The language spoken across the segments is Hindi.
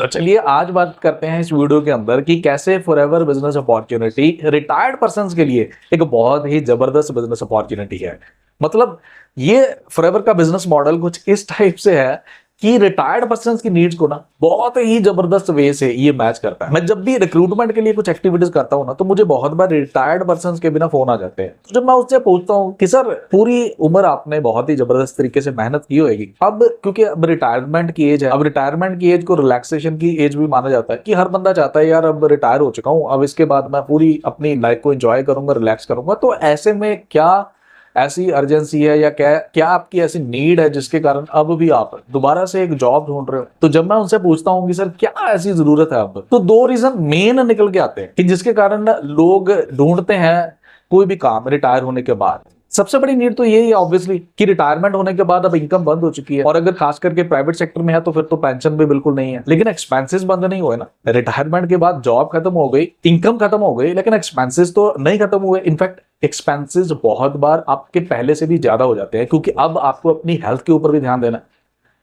तो चलिए आज बात करते हैं इस वीडियो के अंदर कि कैसे forever business opportunity retired persons के लिए एक बहुत ही जबरदस्त बिजनेस अपॉर्चुनिटी है। मतलब ये फॉरएवर का बिजनेस मॉडल कुछ इस टाइप से है कि रिटायर्ड पर्संस की नीड्स को ना बहुत ही जबरदस्त वे से ये मैच करता है। मैं जब भी रिक्रूटमेंट के लिए कुछ एक्टिविटीज करता हूँ ना, तो मुझे बहुत बार रिटायर्ड पर्संस के बिना फोन आ जाते हैं। तो जब मैं उससे पूछता हूँ कि सर पूरी उम्र आपने बहुत ही जबरदस्त तरीके से मेहनत की होगी, अब क्योंकि अब रिटायरमेंट की एज है, अब रिटायरमेंट की एज को रिलैक्सेशन की एज भी माना जाता है कि हर बंदा चाहता है यार अब रिटायर हो चुका हूँ, अब इसके बाद मैं पूरी अपनी लाइफ को एंजॉय करूंगा, रिलैक्स करूंगा। तो ऐसे में क्या ऐसी अर्जेंसी है या क्या क्या आपकी ऐसी नीड है जिसके कारण अब भी आप दोबारा से एक जॉब ढूंढ रहे हो? तो जब मैं उनसे पूछता हूँ कि सर क्या ऐसी जरूरत है अब, तो दो रीजन मेन निकल के आते हैं कि जिसके कारण लोग ढूंढते हैं कोई भी काम रिटायर होने के बाद। सबसे बड़ी नीड तो यही है ऑब्वियसली कि रिटायरमेंट होने के बाद अब इनकम बंद हो चुकी है, और अगर खास करके प्राइवेट सेक्टर में है तो फिर तो पेंशन भी बिल्कुल नहीं है। लेकिन एक्सपेंसेस बंद नहीं हुए ना। रिटायरमेंट के बाद जॉब खत्म हो गई, इनकम खत्म हो गई, लेकिन एक्सपेंसेस तो नहीं खत्म हुए। इनफैक्ट एक्सपेंसेस बहुत बार आपके पहले से भी ज्यादा हो जाते हैं, क्योंकि अब आपको अपनी हेल्थ के ऊपर भी ध्यान देना है।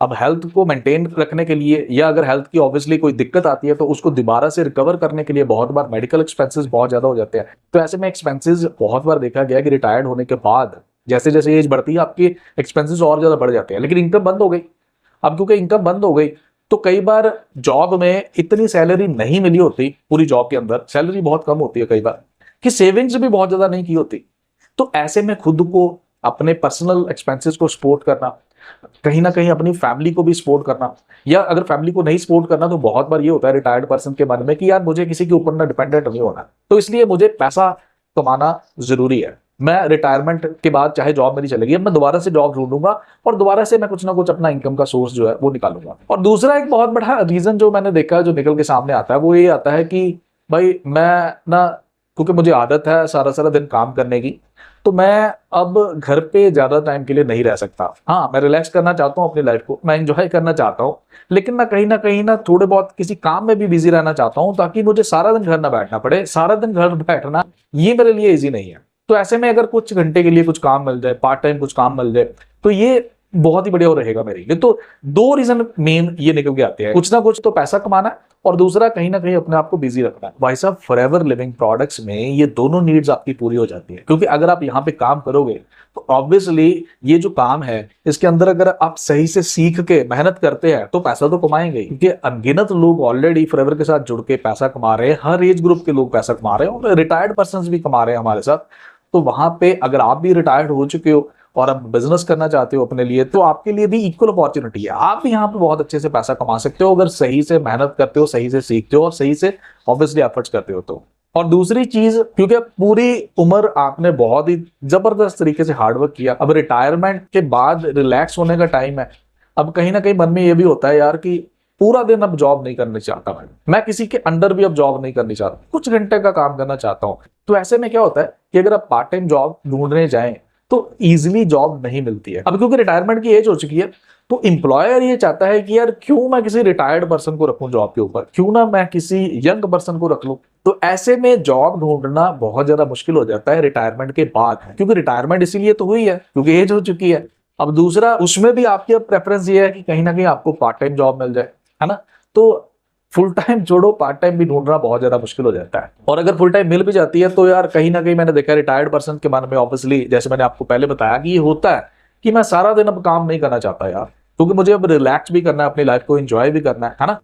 अब हेल्थ को मेंटेन रखने के लिए, या अगर हेल्थ की ऑब्वियसली कोई दिक्कत आती है तो उसको दोबारा से रिकवर करने के लिए बहुत बार मेडिकल एक्सपेंसेस बहुत ज्यादा हो जाते हैं। तो ऐसे में एक्सपेंसेस बहुत बार देखा गया कि रिटायर्ड होने के बाद जैसे जैसे एज बढ़ती है आपकी एक्सपेंसेस और ज्यादा बढ़ जाते हैं। लेकिन इनकम बंद हो गई। अब क्योंकि इनकम बंद हो गई तो कई बार जॉब में इतनी सैलरी नहीं मिली होती, पूरी जॉब के अंदर सैलरी बहुत कम होती है कई बार, कि सेविंग्स भी बहुत ज्यादा नहीं की होती। तो ऐसे में खुद को, अपने पर्सनल एक्सपेंसेस को सपोर्ट करना, कहीं ना कहीं अपनी फैमिली को भी सपोर्ट करना, या अगर फैमिली को नहीं सपोर्ट करना तो बहुत बार ये होता है रिटायर्ड पर्सन के मन में कि यार मुझे किसी के ऊपर ना डिपेंडेंट नहीं होना, तो इसलिए मुझे पैसा कमाना जरूरी है। मैं रिटायरमेंट के बाद चाहे जॉब मेरी चलेगी, अब मैं दोबारा से जॉब ढूंढूंगा और दोबारा से मैं कुछ ना कुछ अपना इनकम का सोर्स जो है वो निकालूंगा। और दूसरा एक बहुत बड़ा रीजन जो मैंने देखा है, जो निकल के सामने आता है, वो ये आता है कि भाई मैं ना, क्योंकि मुझे आदत है सारा सारा दिन काम करने की, तो मैं अब घर पे ज्यादा टाइम के लिए नहीं रह सकता। हाँ, मैं रिलैक्स करना चाहता हूँ अपनी लाइफ को, मैं एंजॉय करना चाहता हूँ, लेकिन मैं कहीं ना थोड़े बहुत किसी काम में भी बिजी रहना चाहता हूँ, ताकि मुझे सारा दिन घर ना बैठना पड़े। सारा दिन घर बैठना ये मेरे लिए इजी नहीं है। तो ऐसे में अगर कुछ घंटे के लिए कुछ काम मिल जाए, पार्ट टाइम कुछ काम मिल जाए, तो ये बहुत ही बढ़िया रहेगा मेरे लिए। तो दो रीजन मेन ये निकल के आते हैं, कुछ ना कुछ तो पैसा कमाना है, और दूसरा कहीं ना कहीं अपने आप को बिजी रखना है। भाई साहब, फॉरएवर लिविंग प्रोडक्ट्स में ये दोनों नीड्स आपकी पूरी हो जाती है, क्योंकि अगर आप यहाँ पे काम करोगे तो ऑब्वियसली ये जो काम है इसके अंदर अगर आप सही से सीख के मेहनत करते हैं तो पैसा तो कमाएंगे, क्योंकि अनगिनत लोग ऑलरेडी फॉरएवर के साथ जुड़ के पैसा कमा रहे हैं। हर एज ग्रुप के लोग पैसा कमा रहे हैं, और रिटायर्ड पर्सन भी कमा रहे हैं हमारे साथ। तो वहां पे अगर आप भी रिटायर्ड हो चुके हो और आप बिजनेस करना चाहते हो अपने लिए, तो आपके लिए भी इक्वल अपॉर्चुनिटी है। आप भी यहाँ पे बहुत अच्छे से पैसा कमा सकते हो अगर सही से मेहनत करते हो, सही से सीखते हो और सही से ऑब्वियसली एफर्ट्स करते हो तो। और दूसरी चीज, क्योंकि पूरी उम्र आपने बहुत ही जबरदस्त तरीके से हार्डवर्क किया, अब रिटायरमेंट के बाद रिलैक्स होने का टाइम है। अब कहीं ना कहीं मन में ये भी होता है यार कि पूरा दिन अब जॉब नहीं करना चाहता, मैं किसी के अंडर भी अब जॉब नहीं करनी चाहता, कुछ घंटे का काम करना चाहता हूं। तो ऐसे में क्या होता है कि अगर आप पार्ट टाइम जॉब ढूंढने जाएं तो इजीली जॉब नहीं मिलती है। अब क्योंकि रिटायरमेंट की एज हो चुकी है, तो एम्प्लॉयर ये चाहता है कि यार क्यों मैं किसी रिटायर्ड पर्सन को रखूं जॉब के ऊपर, क्यों ना मैं किसी यंग पर्सन को रख लूं। तो ऐसे में जॉब ढूंढना बहुत ज्यादा मुश्किल हो जाता है रिटायरमेंट के बाद, क्योंकि रिटायरमेंट इसीलिए तो हुई है क्योंकि एज हो चुकी है। अब दूसरा, उसमें भी आपकी अब प्रेफरेंस ये है कि कहीं ना कहीं आपको पार्ट टाइम जॉब मिल जाए, है ना। तो फुल टाइम छोड़ो, पार्ट टाइम भी ढूंढना बहुत ज्यादा मुश्किल हो जाता है। और अगर फुल टाइम मिल भी जाती है तो यार कहीं ना कहीं मैंने देखा रिटायर्ड पर्सन के मन में ऑब्वियसली, जैसे मैंने आपको पहले बताया, कि ये होता है कि मैं सारा दिन अब काम नहीं करना चाहता यार, क्योंकि मुझे अब रिलैक्स भी करना है, अपनी लाइफ को एंजॉय भी करना है ना।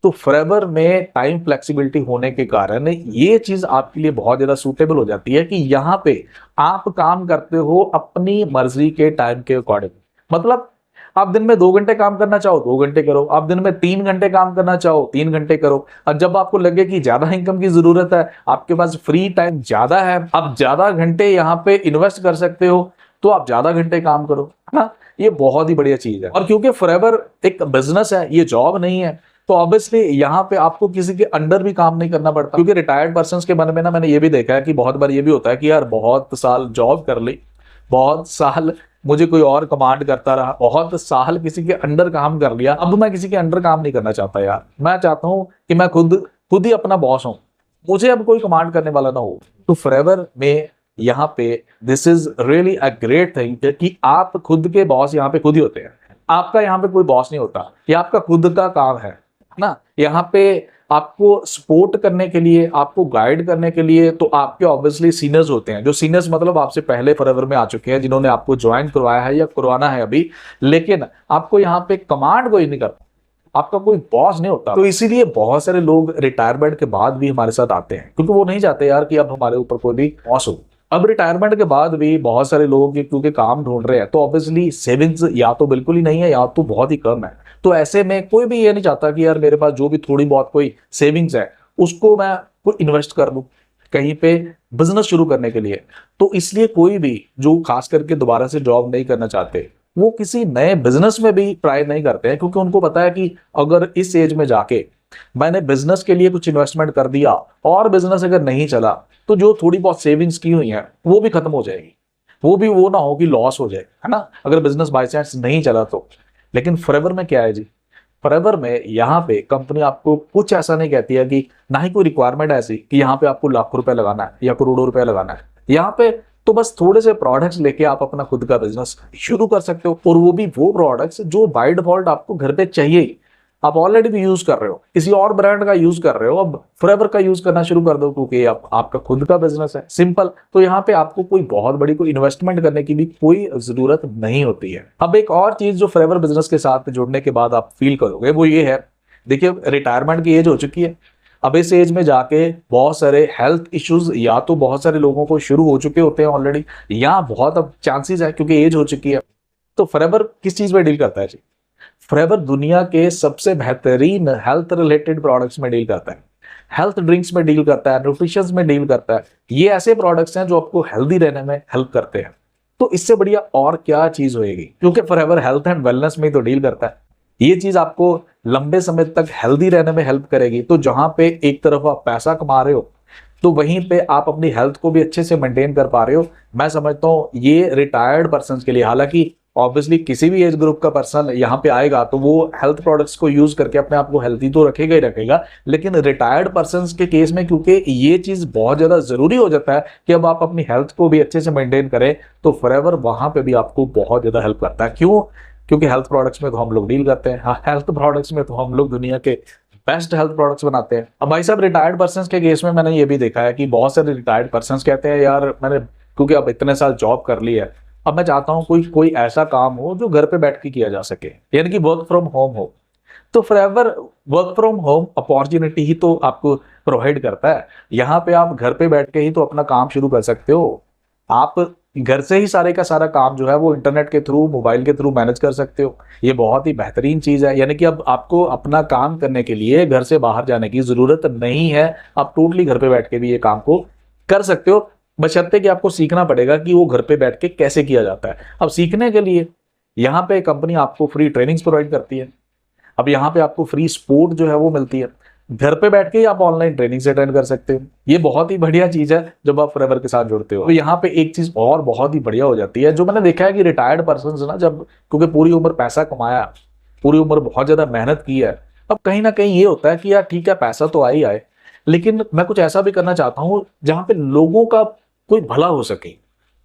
तो फॉरएवर में टाइम फ्लेक्सिबिलिटी होने के कारण ये चीज आपके लिए बहुत ज्यादा सूटेबल हो जाती है कि यहाँ पे आप काम करते हो अपनी मर्जी के टाइम के अकॉर्डिंग। मतलब आप दिन में 2 घंटे काम करना चाहो 2 घंटे करो, आप दिन में 3 घंटे काम करना चाहो 3 घंटे करो। और जब आपको लगे कि ज्यादा इनकम की जरूरत है, आपके पास फ्री टाइम ज्यादा है, आप ज्यादा घंटे यहाँ पे इन्वेस्ट कर सकते हो, तो आप ज्यादा घंटे काम करो, है ना। ये बहुत ही बढ़िया चीज है। और क्योंकि फॉरएवर एक बिजनेस है, ये जॉब नहीं है, तो ऑब्वियसली यहाँ पे आपको किसी के अंडर भी काम नहीं करना पड़ता। क्योंकि रिटायर्ड पर्सन के मन में ना, मैंने ये भी देखा है कि बहुत बार ये भी होता है कि यार बहुत साल जॉब कर ली, बहुत साल मुझे कोई और कमांड करता रहा, बहुत साल किसी के अंडर काम कर लिया, अब मैं किसी के अंडर काम नहीं करना चाहता यार। मैं चाहता हूं कि मैं खुद ही अपना बॉस हूं, मुझे अब कोई कमांड करने वाला ना हो। तो फॉरएवर में यहाँ पे this is really a great thing कि आप खुद के बॉस यहाँ पे खुद ही होते हैं। आपका यहाँ पे कोई बॉस नहीं होता, ये आपका खुद का काम है। ना। यहाँ पे आपको सपोर्ट करने के लिए, आपको गाइड करने के लिए तो आपके ऑब्वियसली सीनियर्स होते हैं, जो सीनियर्स मतलब आपसे पहले फॉरएवर में आ चुके हैं, जिन्होंने आपको ज्वाइन करवाया है या करवाना है अभी। लेकिन आपको यहाँ पे कमांड कोई नहीं करता, आपका कोई बॉस नहीं होता। तो इसीलिए बहुत सारे लोग रिटायरमेंट के बाद भी हमारे साथ आते हैं, क्योंकि वो नहीं चाहते यार कि अब हमारे ऊपर कोई भी बॉस हो। अब रिटायरमेंट के बाद भी बहुत सारे लोगों के क्योंकि काम ढूंढ रहे हैं, तो ऑब्वियसली सेविंग्स या तो बिल्कुल ही नहीं है या तो बहुत ही कम है। तो ऐसे में कोई भी ये नहीं चाहता कि यार मेरे पास जो भी थोड़ी बहुत कोई सेविंग्स है उसको मैं कोई इन्वेस्ट कर दूं कहीं पे बिजनेस शुरू करने के लिए। तो इसलिए कोई भी जो खास करके दोबारा से जॉब नहीं करना चाहते, वो किसी नए बिजनेस में भी ट्राई नहीं करते हैं, क्योंकि उनको पता है कि अगर इस एज में जाके मैंने बिजनेस के लिए कुछ इन्वेस्टमेंट कर दिया और बिजनेस अगर नहीं चला तो जो थोड़ी बहुत सेविंग्स की हुई है वो भी खत्म हो जाएगी, वो भी वो ना हो कि लॉस हो जाए, है ना, अगर बिजनेस बाय चांस नहीं चला तो। लेकिन फॉरएवर में क्या है जी, फॉरएवर में यहाँ पे कंपनी आपको कुछ ऐसा नहीं कहती है कि ना ही कोई रिक्वायरमेंट ऐसी कि यहाँ पे आपको लाखों रुपए लगाना है या करोड़ों रुपए लगाना है। यहाँ पे तो बस थोड़े से प्रोडक्ट्स लेके आप अपना खुद का बिजनेस शुरू कर सकते हो, और वो भी वो प्रोडक्ट्स जो बाय डिफॉल्ट आपको घर पे चाहिए ही, आप ऑलरेडी भी यूज कर रहे हो, किसी और ब्रांड का यूज कर रहे हो, अब फॉरएवर का यूज करना शुरू कर दो क्योंकि आपका खुद का बिजनेस है, सिंपल। तो यहाँ पे आपको कोई बहुत बड़ी कोई इन्वेस्टमेंट करने की भी कोई जरूरत नहीं होती है। अब एक और चीज जो फॉरएवर बिजनेस के साथ जुड़ने के बाद आप फील करोगे वो ये है, देखिए रिटायरमेंट की एज हो चुकी है, अब इस एज में जाके बहुत सारे हेल्थ इश्यूज या तो बहुत सारे लोगों को शुरू हो चुके होते हैं ऑलरेडी, या बहुत अब चांसेस है क्योंकि एज हो चुकी है। तो फॉरएवर किस चीज में डील करता है जी, फॉरएवर दुनिया के सबसे बेहतरीन हेल्थ रिलेटेड प्रोडक्ट्स में डील करता है, हेल्थ ड्रिंक्स में डील करता है, न्यूट्रिशंस में डील करता है। ये ऐसे प्रोडक्ट्स हैं जो आपको हेल्दी रहने में हेल्प करते हैं। तो इससे बढ़िया और क्या चीज होएगी, क्योंकि फॉरएवर हेल्थ एंड वेलनेस में तो डील करता है। ये चीज आपको लंबे समय तक हेल्दी रहने में हेल्प करेगी। तो जहां पे एक तरफ आप पैसा कमा रहे हो तो वहीं पे आप अपनी हेल्थ को भी अच्छे से मेंटेन कर पा रहे हो। मैं समझता हूँ ये रिटायर्ड पर्सन के लिए, हालांकि ऑब्वियसली किसी भी एज ग्रुप का पर्सन यहाँ पे आएगा तो वो हेल्थ प्रोडक्ट्स को यूज करके अपने आप को हेल्थी तो रखेगा ही रखेगा, लेकिन रिटायर्ड पर्सन के केस में क्योंकि ये चीज बहुत ज्यादा जरूरी हो जाता है कि अब आप अपनी हेल्थ को भी अच्छे से मेंटेन करें, तो फॉरएवर वहां पे भी आपको बहुत ज्यादा हेल्प करता है। क्यों? क्योंकि हेल्थ प्रोडक्ट्स में तो हम लोग डील करते हैं, हाँ हेल्थ प्रोडक्ट्स में तो हम लोग दुनिया के बेस्ट हेल्थ प्रोडक्ट्स बनाते हैं। अब भाई साहब रिटायर्ड पर्सन के केस में मैंने ये भी देखा है कि बहुत सारे रिटायर्ड पर्सन कहते हैं यार मैंने क्योंकि अब इतने साल जॉब कर ली है, अब मैं चाहता हूं कोई ऐसा काम हो जो घर पे बैठ के किया जा सके, यानी कि वर्क फ्रॉम होम हो। तो forever work from home opportunity ही तो आपको प्रोवाइड करता है। यहाँ पे आप घर पे बैठ के ही तो अपना काम शुरू कर सकते हो। आप घर से ही सारे का सारा काम जो है वो इंटरनेट के थ्रू, मोबाइल के थ्रू मैनेज कर सकते हो। ये बहुत ही बेहतरीन चीज है, यानी कि अब आपको अपना काम करने के लिए घर से बाहर जाने की जरूरत नहीं है। आप टोटली घर पे बैठ के भी ये काम को कर सकते हो, बशर्ते कि आपको सीखना पड़ेगा कि वो घर पे बैठ के कैसे किया जाता है। अब सीखने के लिए यहाँ पे कंपनी आपको फ्री ट्रेनिंग्स प्रोवाइड करती है। अब यहाँ पे आपको फ्री सपोर्ट जो है वो मिलती है, घर पे बैठ के ही आप ऑनलाइन ट्रेनिंग अटेंड कर सकते हो। ये बहुत ही बढ़िया चीज है जब आप फॉरएवर के साथ जुड़ते हो। तो यहाँ पे एक चीज और बहुत ही बढ़िया हो जाती है जो मैंने देखा है कि रिटायर्ड पर्सन ना, जब क्योंकि पूरी उम्र पैसा कमाया, पूरी उम्र बहुत ज्यादा मेहनत की है, अब कहीं ना कहीं ये होता है कि यार ठीक है पैसा तो आ ही आए, लेकिन मैं कुछ ऐसा भी करना चाहता हूँ जहां पे लोगों का कोई भला हो सके,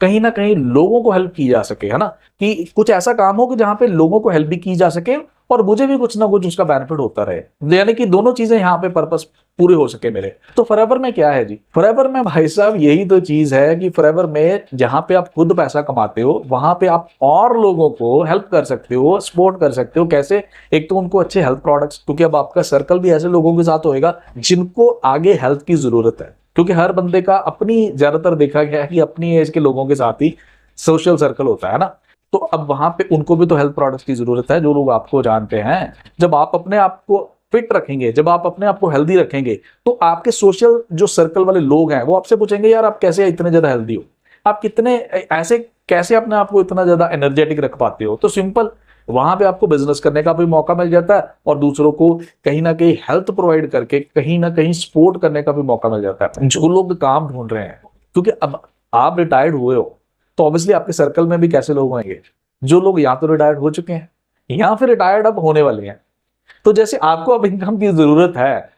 कहीं ना कहीं लोगों को हेल्प की जा सके, है ना, कि कुछ ऐसा काम हो कि जहां पे लोगों को हेल्प भी की जा सके और मुझे भी कुछ ना कुछ उसका बेनिफिट होता रहे, यानी कि दोनों चीजें यहाँ पे पर्पस पूरे हो सके मेरे। तो फॉरएवर में क्या है जी, फॉरएवर में भाई साहब यही तो चीज है कि फॉरएवर में जहां पे आप खुद पैसा कमाते हो वहां पे आप और लोगों को हेल्प कर सकते हो, सपोर्ट कर सकते हो। कैसे? एक तो उनको अच्छे हेल्थ प्रोडक्ट्स, क्योंकि अब आपका सर्कल भी ऐसे लोगों के साथ होएगा जिनको आगे हेल्थ की जरूरत है, क्योंकि हर बंदे का अपनी, ज्यादातर देखा गया है कि अपनी एज के लोगों के साथ ही सोशल सर्कल होता है ना। तो अब वहां पे उनको भी तो हेल्थ प्रोडक्ट्स की जरूरत है जो लोग आपको जानते हैं। जब आप अपने आप को फिट रखेंगे, जब आप अपने आप को हेल्दी रखेंगे, तो आपके सोशल जो सर्कल वाले लोग हैं वो आपसे पूछेंगे यार आप कैसे इतने ज्यादा हेल्दी हो, आप कितने ऐसे कैसे अपने आप को इतना ज्यादा एनर्जेटिक रख पाते हो। तो सिंपल, वहां पे आपको बिजनेस करने का भी मौका मिल जाता है और दूसरों को कहीं ना कहीं हेल्थ प्रोवाइड करके कहीं ना कहीं सपोर्ट करने का भी मौका मिल जाता है जो लोग काम ढूंढ रहे हैं। क्योंकि अब आप रिटायर्ड हुए हो तो ऑब्वियसली आपके सर्कल में भी कैसे लोग होंगे, जो लोग या तो रिटायर्ड हो चुके हैं या फिर रिटायर्ड अब होने वाले हैं। तो जैसे आपको अब इनकम की जरूरत है,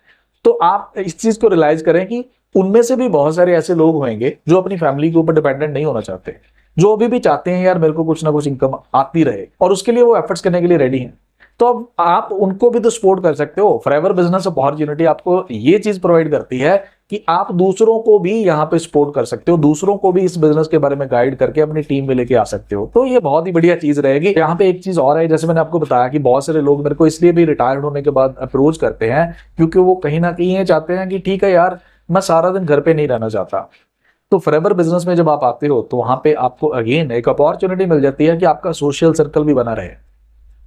तो आप इस चीज को रियलाइज करें कि उनमें से भी बहुत सारे ऐसे लोग होंगे जो अपनी फैमिली के ऊपर डिपेंडेंट नहीं होना चाहते, जो अभी भी चाहते हैं यार मेरे को कुछ ना कुछ इनकम आती रहे और उसके लिए वो एफर्ट्स करने के लिए रेडी हैं। तो अब आप उनको भी तो सपोर्ट कर सकते हो। फॉरएवर बिजनेस अपॉर्चुनिटी आपको ये चीज प्रोवाइड करती है कि आप दूसरों को भी यहाँ पे सपोर्ट कर सकते हो, दूसरों को भी इस बिजनेस के बारे में गाइड करके अपनी टीम में लेके आ सकते हो। तो ये बहुत ही बढ़िया चीज रहेगी। यहाँ पे एक चीज और है, जैसे मैंने आपको बताया कि बहुत सारे लोग मेरे को इसलिए भी रिटायर्ड होने के बाद अप्रोच करते हैं क्योंकि वो कहीं ना कहीं ये चाहते हैं कि ठीक है यार, मैं सारा दिन घर पे नहीं रहना चाहता। तो फॉरएवर बिजनेस में जब आप आते हो तो वहां पे आपको अगेन एक अपॉर्चुनिटी मिल जाती है कि आपका सोशल सर्कल भी बना रहे,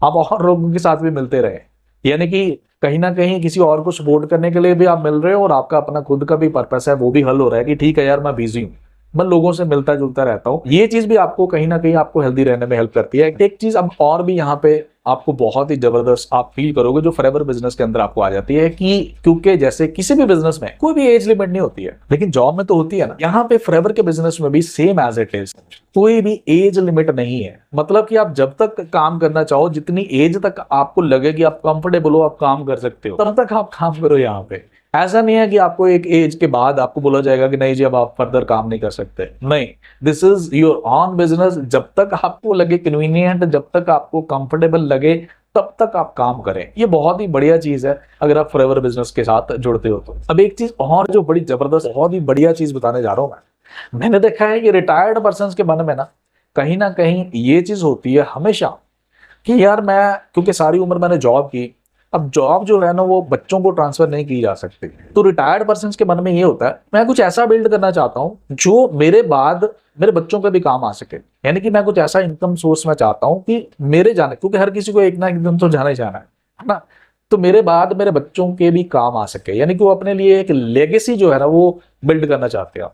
आप और लोगों के साथ भी मिलते रहे, यानी कि कहीं ना कहीं किसी और को सपोर्ट करने के लिए भी आप मिल रहे हो और आपका अपना खुद का भी पर्पस है वो भी हल हो रहा है कि ठीक है यार, मैं बिजी हूँ, मैं लोगों से मिलता जुलता रहता हूँ। ये चीज भी आपको कहीं ना कहीं आपको हेल्दी रहने में हेल्प करती है। एक चीज अब और भी यहाँ पे आपको बहुत ही जबरदस्त आप फील करोगे जो फॉरएवर बिजनेस के अंदर आपको आ जाती है कि क्योंकि जैसे किसी भी बिजनेस में कोई भी एज लिमिट नहीं होती है, लेकिन जॉब में तो होती है ना। यहाँ पे फॉरएवर के बिजनेस में भी सेम एज इट इज, कोई भी एज लिमिट नहीं है। मतलब कि आप जब तक काम करना चाहो, जितनी एज तक आपको लगे कि आप कंफर्टेबल हो, आप काम कर सकते हो, तब तक आप काम करो। यहाँ पे ऐसा नहीं है कि आपको एक एज के बाद आपको बोला जाएगा कि नहीं जी अब आप फर्दर काम नहीं कर सकते। नहीं, this is your on business. जब तक आपको लगे कन्वीनियंट, जब तक आपको कंफर्टेबल लगे, तब तक आप काम करें। ये बहुत ही बढ़िया चीज है अगर आप फॉरएवर बिजनेस के साथ जुड़ते हो तो। अब एक चीज और जो बड़ी जबरदस्त, बहुत ही बढ़िया चीज बताने जा रहा हूं मैंने देखा है कि रिटायर्ड पर्सन के मन में ना कहीं ये चीज होती है हमेशा कि यार मैं, क्योंकि सारी उम्र मैंने जॉब की, अब जॉब जो है ना वो बच्चों को ट्रांसफर नहीं की जा सकती। तो रिटायर्ड पर्सन के मन में ये होता है मैं कुछ ऐसा बिल्ड करना चाहता हूं जो मेरे बाद मेरे बच्चों पे भी काम आ सके। यानी कि मैं कुछ ऐसा इनकम सोर्स में चाहता हूं कि मेरे जाने, क्योंकि हर किसी को एक ना एक दिन तो जाना ही जाना है ना, तो मेरे बाद मेरे बच्चों के भी काम आ सके। यानी कि वो अपने लिए एक लेगेसी जो है ना वो बिल्ड करना चाहते हैं।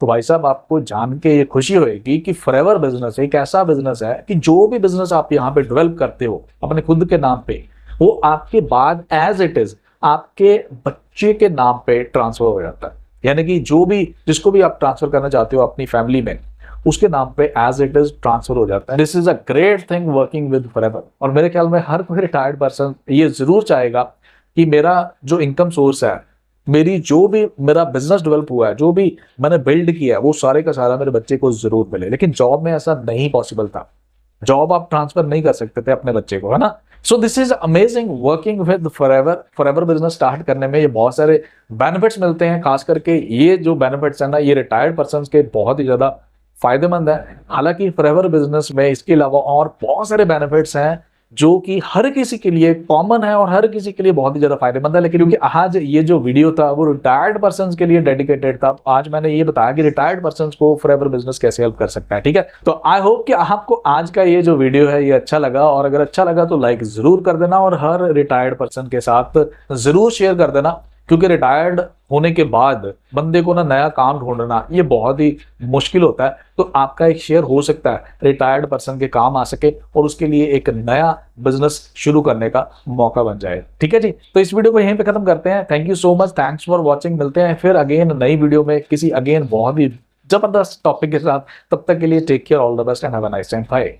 तो भाई साहब आपको जान के ये खुशी होगी कि फॉरएवर बिजनेस एक ऐसा बिजनेस है कि जो भी बिजनेस आप यहाँ पे डेवलप करते हो अपने खुद के नाम पे, वो आपके बाद एज इट इज आपके बच्चे के नाम पे ट्रांसफर हो जाता है। यानी कि जो भी, जिसको भी आप ट्रांसफर करना चाहते हो अपनी फैमिली में, उसके नाम पे एज इट इज ट्रांसफर हो जाता है। This is a great thing working with forever. और मेरे ख्याल में हर कोई रिटायर्ड पर्सन ये जरूर चाहेगा कि मेरा जो इनकम सोर्स है, मेरी जो भी मेरा बिजनेस डेवलप हुआ है, जो भी मैंने बिल्ड किया है, वो सारे का सारा मेरे बच्चे को जरूर मिले। लेकिन जॉब में ऐसा नहीं पॉसिबल था। जॉब आप ट्रांसफर नहीं कर सकते थे अपने बच्चे को, है ना। So this is amazing working with forever business start करने में ये बहुत सारे बेनिफिट्स मिलते हैं। खास करके ये जो बेनिफिट्स है ना, ये रिटायर्ड पर्सन के बहुत ही ज्यादा फायदेमंद है। हालांकि फॉरएवर बिजनेस में इसके अलावा और बहुत सारे बेनिफिट्स हैं जो कि हर किसी के लिए कॉमन है और हर किसी के लिए बहुत ही ज्यादा फायदेमंद है। लेकिन क्योंकि आज ये जो वीडियो था वो रिटायर्ड पर्सन के लिए डेडिकेटेड था, आज मैंने ये बताया कि रिटायर्ड पर्सन को फॉरएवर बिजनेस कैसे हेल्प कर सकता है। ठीक है, तो आई होप कि आपको आज का ये जो वीडियो है ये अच्छा लगा, और अगर अच्छा लगा तो लाइक जरूर कर देना और हर रिटायर्ड पर्सन के साथ जरूर शेयर कर देना। क्योंकि रिटायर्ड होने के बाद बंदे को ना नया काम ढूंढना ये बहुत ही मुश्किल होता है। तो आपका एक शेयर हो सकता है रिटायर्ड पर्सन के काम आ सके और उसके लिए एक नया बिजनेस शुरू करने का मौका बन जाए। ठीक है जी, तो इस वीडियो को यहीं पे खत्म करते हैं। Thank you so much, thanks for watching. मिलते हैं फिर अगेन नई वीडियो में किसी अगेन बहुत ही जबरदस्त टॉपिक के साथ। तब तक के लिए take care, all the best and have a nice time. Bye.